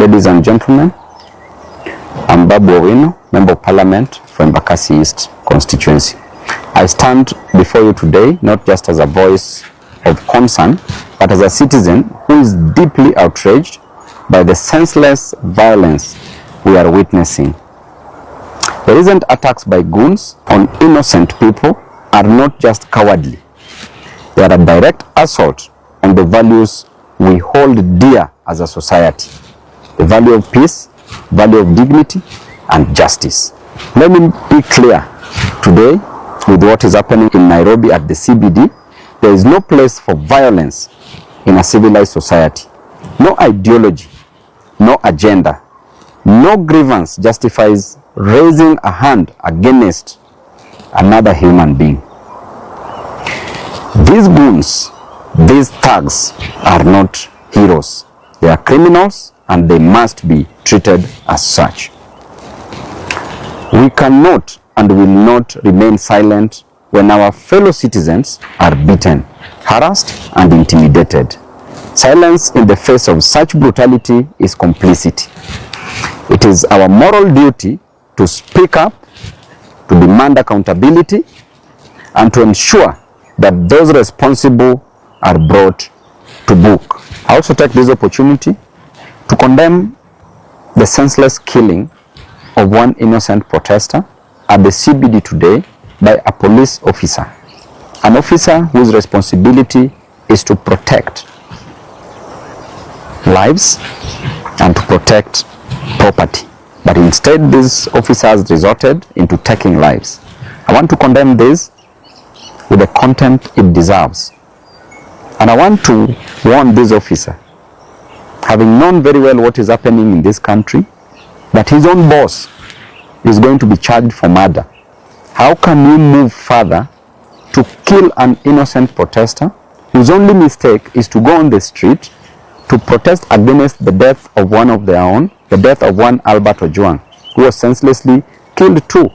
Ladies and gentlemen, I'm Babu Owino, Member of Parliament for Embakasi East constituency. I stand before you today not just as a voice of concern, but as a citizen who is deeply outraged by the senseless violence we are witnessing. The recent attacks by goons on innocent people are not just cowardly. They are a direct assault on the values we hold dear as a society. The value of peace, value of dignity, and justice. Let me be clear today with what is happening in Nairobi at the CBD. There is no place for violence in a civilized society. No ideology, no agenda, no grievance justifies raising a hand against another human being. These goons, these thugs are not heroes. They are criminals, and they must be treated as such. We cannot and will not remain silent when our fellow citizens are beaten, harassed, and intimidated. Silence in the face of such brutality is complicity. It is our moral duty to speak up, to demand accountability, and to ensure that those responsible are brought to book. I also take this opportunity to condemn the senseless killing of one innocent protester at the CBD today by a police officer. An officer whose responsibility is to protect lives and to protect property. But instead, these officers resorted into taking lives. I want to condemn this with the contempt it deserves. And I want to warn this officer, having known very well what is happening in this country, that his own boss is going to be charged for murder. How can you move further to kill an innocent protester whose only mistake is to go on the street to protest against the death of one of their own, the death of one Albert Ojwang, who was senselessly killed too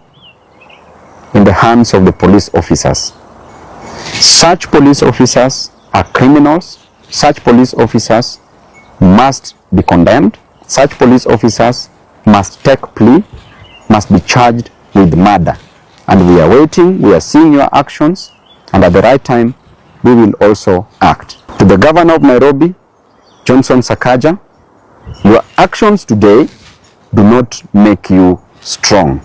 in the hands of the police officers. Such police officers are criminals. Such police officers must be condemned. Such police officers must take plea, must be charged with murder. And we are waiting, we are seeing your actions, and at the right time, we will also act. To the governor of Nairobi, Johnson Sakaja, your actions today do not make you strong.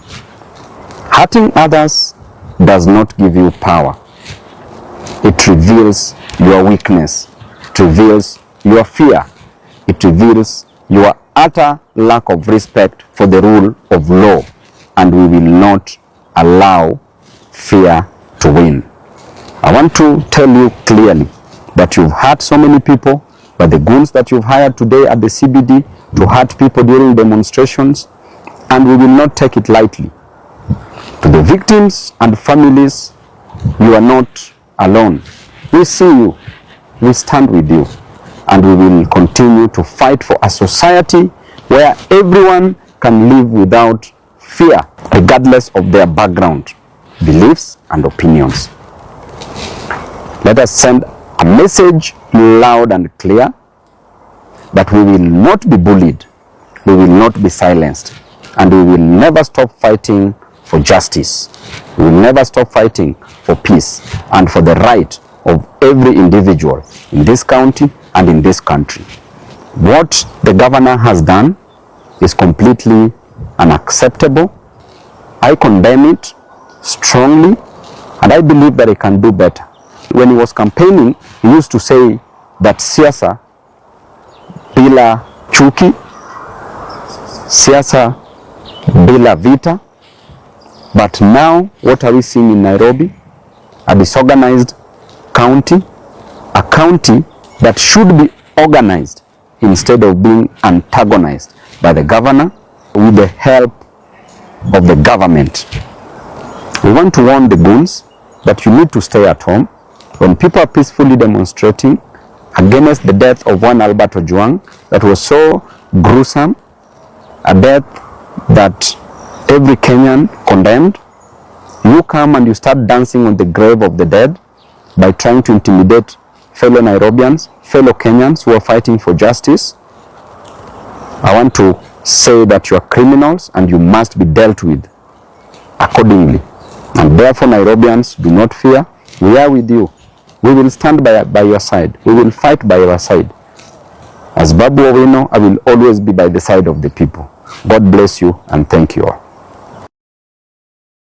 Hurting others does not give you power. It reveals your weakness. It reveals your fear. It reveals your utter lack of respect for the rule of law, and we will not allow fear to win. I want to tell you clearly that you've hurt so many people, but the goons that you've hired today at the CBD to hurt people during demonstrations, and we will not take it lightly. To the victims and families, you are not alone. We see you, we stand with you, and we will continue to fight for a society where everyone can live without fear, regardless of their background, beliefs, and opinions. Let us send a message loud and clear that we will not be bullied, we will not be silenced, and we will never stop fighting for justice. We will never stop fighting for peace and for the right of every individual in this county and in this country. What the governor has done is completely unacceptable. I condemn it strongly, and I believe that he can do better. When he was campaigning, he used to say that siasa bila chuki, siasa bila vita. But now, what are we seeing in Nairobi? A disorganized county, a county that should be organized instead of being antagonized by the governor with the help of the government. We want to warn the goons that you need to stay at home. When people are peacefully demonstrating against the death of one Albert Ojwang that was so gruesome, a death that every Kenyan condemned, you come and you start dancing on the grave of the dead by trying to intimidate fellow Nairobians, fellow Kenyans who are fighting for justice. I want to say that you are criminals and you must be dealt with accordingly. And therefore, Nairobians, do not fear. We are with you. We will stand by your side. We will fight by your side. As Babu Owino, I will always be by the side of the people. God bless you and thank you all.